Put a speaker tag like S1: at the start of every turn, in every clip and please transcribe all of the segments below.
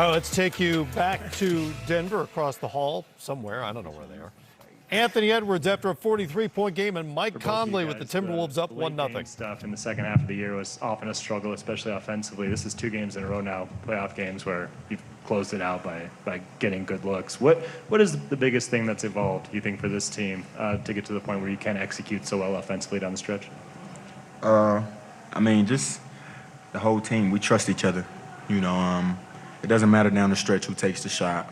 S1: All right, let's take you back to Denver, across the hall somewhere. I don't know where they are. Anthony Edwards after a 43-point game, and Mike Conley with the Timberwolves up 1-0.
S2: Stuff in the second half of the year was often a struggle, especially offensively. This is 2 games in a row now, playoff games, where you've closed it out by getting good looks. What is the biggest thing that's evolved, you think, for this team to get to the point where you can execute so well offensively down the stretch?
S3: I mean, just the whole team. We trust each other. You know, it doesn't matter down the stretch who takes the shot.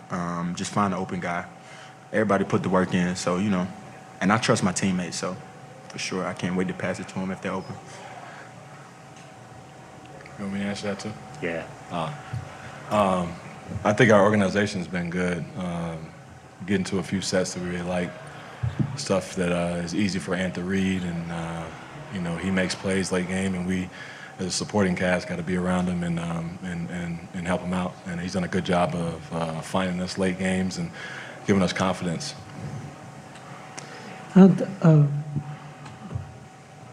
S3: Just find an open guy. Everybody put the work in, so, you know, and I trust my teammates, so for sure I can't wait to pass it to them if they're open.
S4: You want me to answer that too?
S2: Yeah.
S4: I think our organization's been good. Getting to a few sets that we really like, stuff that is easy for Ant to read, and you know, he makes plays late game, and we, as a supporting cast, got to be around him and help him out. And he's done a good job of finding us late games and giving us confidence.
S5: And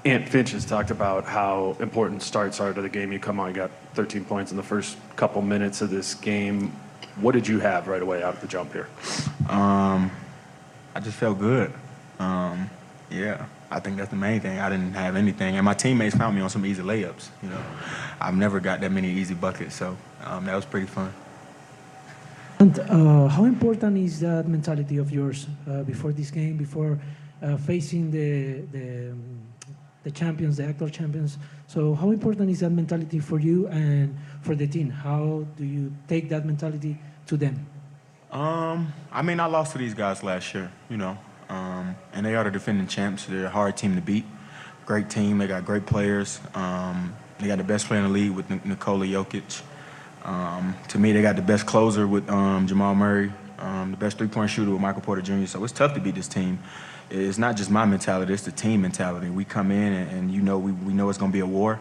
S6: Ant Finch has talked about how important starts are to the game. You come on, you got 13 points in the first couple minutes of this game. What did you have right away out of the jump here?
S3: I just felt good. Yeah, I think that's the main thing. I didn't have anything, and my teammates found me on some easy layups. You know, I've never got that many easy buckets, so that was pretty fun.
S5: And how important is that mentality of yours before this game, before facing the champions, the actual champions? So how important is that mentality for you and for the team? How do you take that mentality to them?
S3: I mean, I lost to these guys last year, you know, and they are the defending champs. They're a hard team to beat. Great team. They got great players. They got the best player in the league with Nikola Jokic. To me, they got the best closer with Jamal Murray, the best three-point shooter with Michael Porter Jr. So it's tough to beat this team. It's not just my mentality; it's the team mentality. We come in and you know we know it's going to be a war,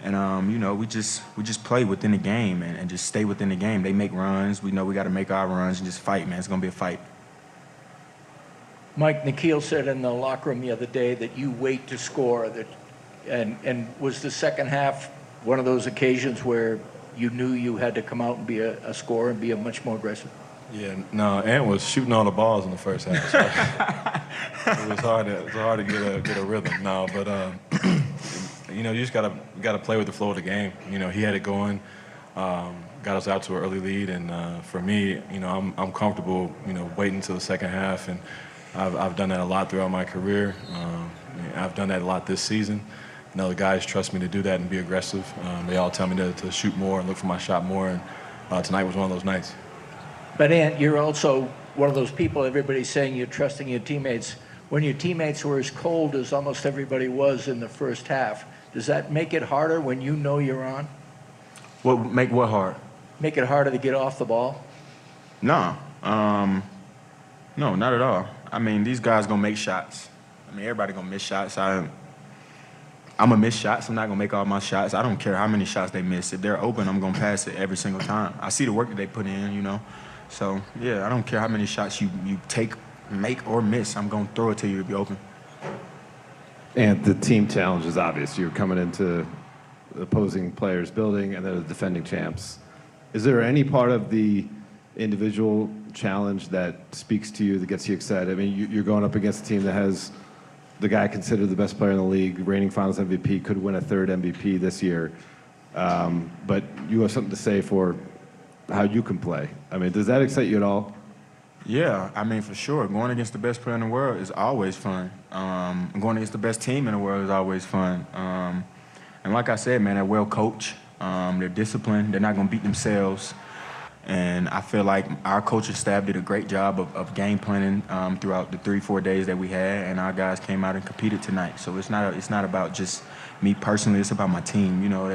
S3: and you know we just play within the game and just stay within the game. They make runs. We know we got to make our runs and just fight, man. It's going to be a fight.
S7: Mike, Nikhil said in the locker room the other day that you wait to score. And was the second half one of those occasions where you knew you had to come out and be a scorer and be a much more aggressive?
S4: Yeah, no, Ant was shooting all the balls in the first half. So it was hard to get a rhythm. No, but you know, you just gotta play with the flow of the game. You know, he had it going, got us out to an early lead, and for me, you know, I'm comfortable, you know, waiting until the second half, and I've done that a lot throughout my career. I've done that a lot this season. You know, the guys trust me to do that and be aggressive. They all tell me to shoot more and look for my shot more, and tonight was one of those nights.
S7: But Ant, you're also one of those people, everybody's saying you're trusting your teammates. When your teammates were as cold as almost everybody was in the first half, does that make it harder when you know you're on?
S3: Make what hard?
S7: Make it harder to get off the ball?
S3: No, no, not at all. I mean, these guys gonna make shots. I mean, everybody gonna miss shots. I'm gonna miss shots. I'm not gonna make all my shots. I don't care how many shots they miss. If they're open, I'm gonna pass it every single time. I see the work that they put in, you know. So yeah, I don't care how many shots you take, make or miss. I'm gonna throw it to you if you're open.
S6: And the team challenge is obvious. You're coming into the opposing players' building, and they're the defending champs. Is there any part of the individual challenge that speaks to you, that gets you excited? I mean, you're going up against a team that has the guy considered the best player in the league, reigning Finals MVP, could win a third MVP this year. But you have something to say for how you can play. I mean, does that excite you at all?
S3: Yeah, I mean, for sure. Going against the best player in the world is always fun. Going against the best team in the world is always fun. And like I said, man, they're well coached. They're disciplined. They're not going to beat themselves. And I feel like our coaching staff did a great job of game planning throughout the 3-4 days that we had, and our guys came out and competed tonight. So it's not about just me personally. It's about my team. You know,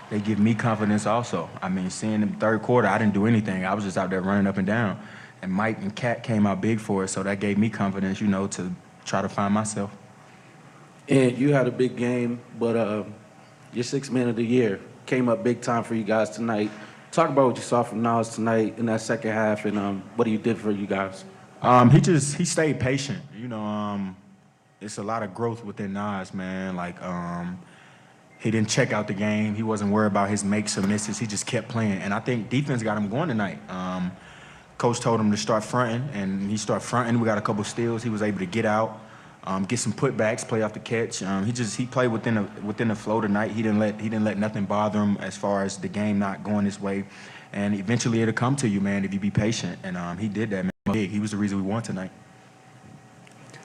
S3: they give me confidence also. I mean, seeing the third quarter, I didn't do anything. I was just out there running up and down. And Mike and Kat came out big for us, so that gave me confidence, you know, to try to find myself.
S8: And you had a big game, but your sixth man of the year came up big time for you guys tonight. Talk about what you saw from Nas tonight in that second half, and what he did for you guys.
S3: He stayed patient. You know, it's a lot of growth within Nas, man. Like, He didn't check out the game. He wasn't worried about his makes or misses. He just kept playing. And I think defense got him going tonight. Coach told him to start fronting, and he started fronting. We got a couple steals. He was able to get out, get some putbacks, play off the catch. He played within the flow tonight. He didn't let nothing bother him as far as the game not going his way. And eventually it'll come to you, man, if you be patient. And he did that, man. He was the reason we won tonight.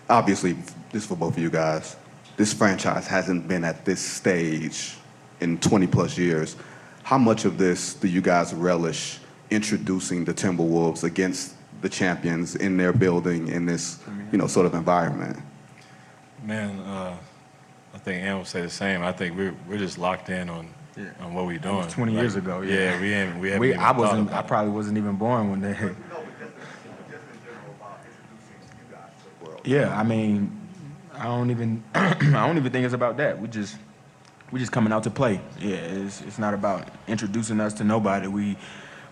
S9: Obviously, this is for both of you guys. This franchise hasn't been at this stage in 20 plus years. How much of this do you guys relish introducing the Timberwolves against the champions in their building in this, sort of environment?
S4: Man, I think Ann will say the same. I think we're just locked in on what we're doing.
S3: 20 years ago,
S4: yeah. We haven't even thought about
S3: I probably wasn't even born when they. Yeah, I mean, I don't even think it's about that. We just coming out to play. Yeah, it's not about introducing us to nobody.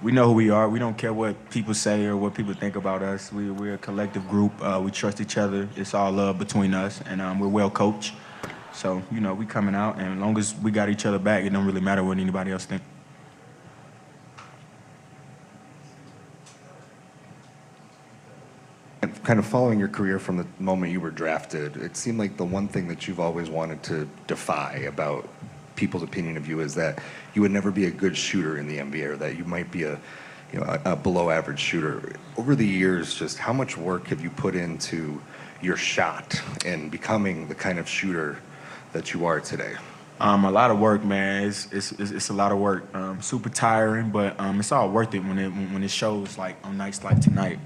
S3: We know who we are. We don't care what people say or what people think about us. We're a collective group. We trust each other. It's all love between us, and we're well coached. So we coming out, and as long as we got each other back, it don't really matter what anybody else think.
S10: And kind of following your career from the moment you were drafted, it seemed like the one thing that you've always wanted to defy about people's opinion of you is that you would never be a good shooter in the NBA, or that you might be a below average shooter. Over the years, just how much work have you put into your shot and becoming the kind of shooter that you are today?
S3: A lot of work, man. It's a lot of work. Super tiring, but it's all worth it when it shows, like on nights like tonight.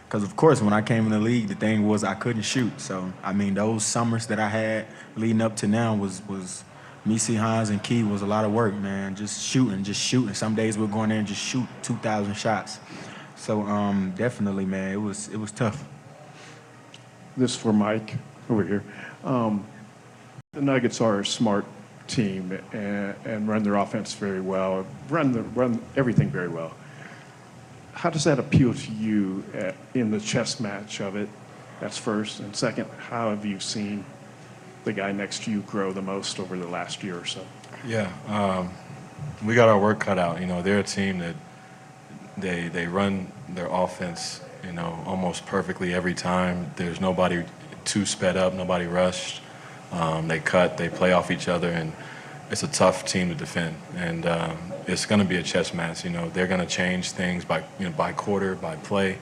S3: Because of course, when I came in the league, the thing was I couldn't shoot. So I mean, those summers that I had leading up to now was me, C. Hines, and Key was a lot of work, man. Just shooting. Some days we're going there and just shoot 2,000 shots. So definitely, man, it was tough.
S11: This is for Mike over here. The Nuggets are a smart team and run their offense very well, run everything very well. How does that appeal to you in the chess match of it? That's first. And second, how have you seen the guy next to you grow the most over the last year or so?
S4: Yeah, we got our work cut out. They're a team that they run their offense, almost perfectly every time. There's nobody too sped up, nobody rushed. They cut, they play off each other, and it's a tough team to defend. And it's going to be a chess match. They're going to change things by quarter, by play,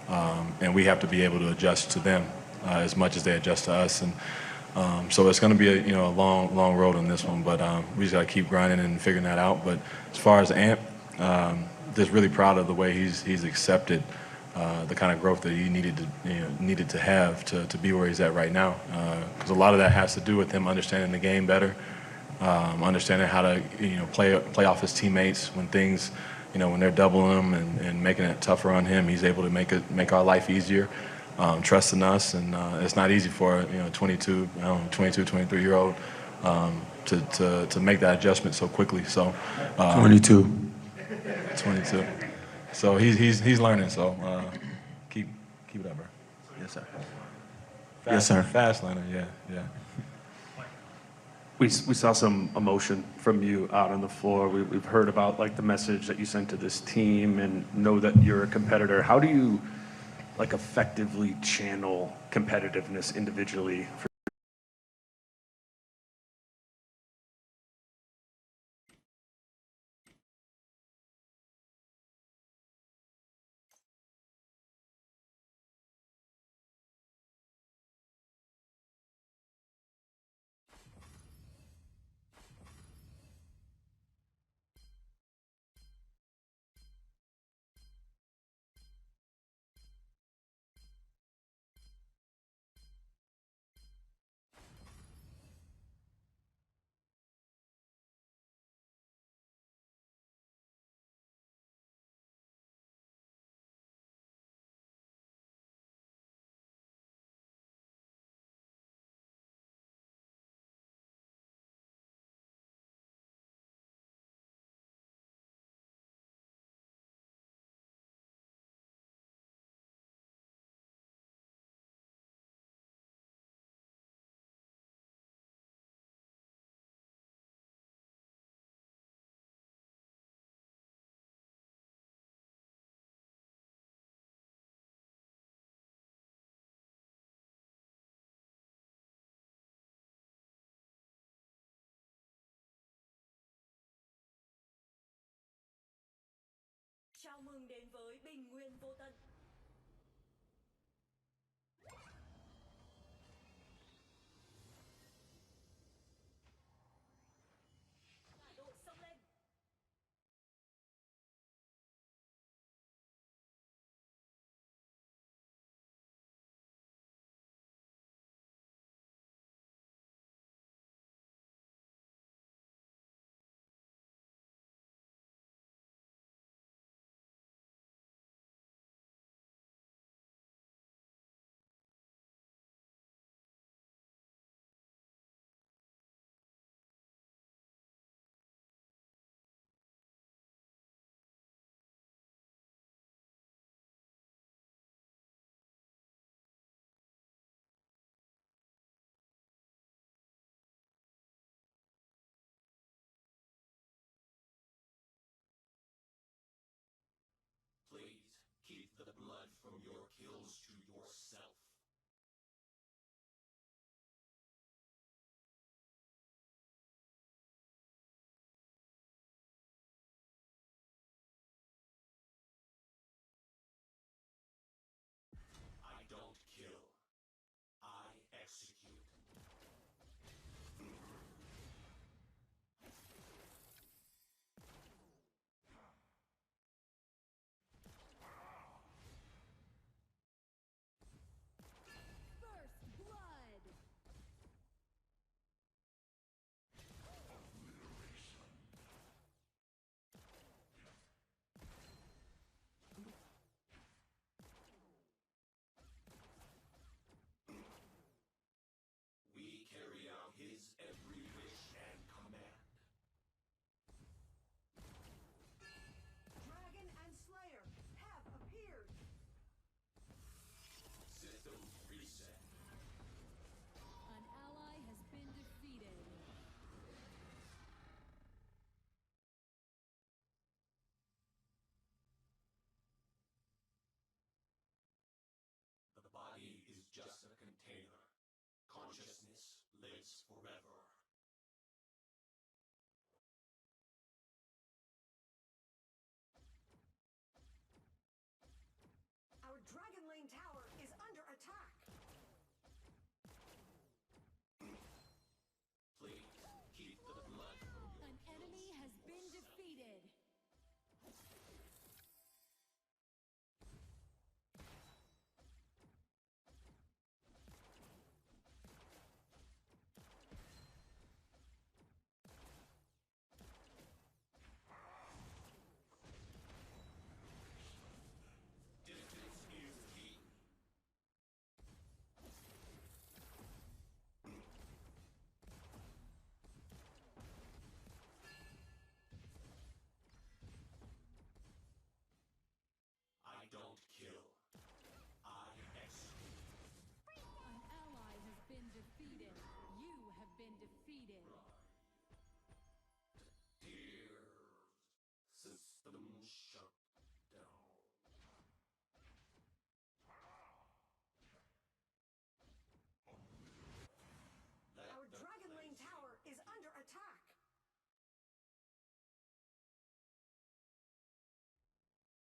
S4: and we have to be able to adjust to them as much as they adjust to us. And so it's going to be a long road on this one, but we just got to keep grinding and figuring that out. But as far as Ant, just really proud of the way he's accepted the kind of growth that he needed to have to be where he's at right now. Because a lot of that has to do with him understanding the game better, understanding how to play off his teammates when things, when they're doubling him and making it tougher on him. He's able to make our life easier. Trusting us, and it's not easy for 22, 23-year-old to make that adjustment so quickly. So
S3: 22.
S4: So he's learning. So keep it up, bro.
S3: Yes, sir.
S4: Yes, sir. Fast learner. Yeah.
S12: We saw some emotion from you out on the floor. We've heard about the message that you sent to this team, and know that you're a competitor. How do you effectively channel competitiveness individually for
S13: Chào mừng đến với Bình Nguyên Vô Tận. Cả đội xông lên.
S14: Please, keep the blood from your kills to yourself. I don't kill. I execute.
S13: First blood.
S14: We carry out his every wish and command.
S13: Dragon and Slayer have appeared.
S14: System reset.
S15: An ally has been defeated.
S14: The body is just a container. Consciousness lives forever.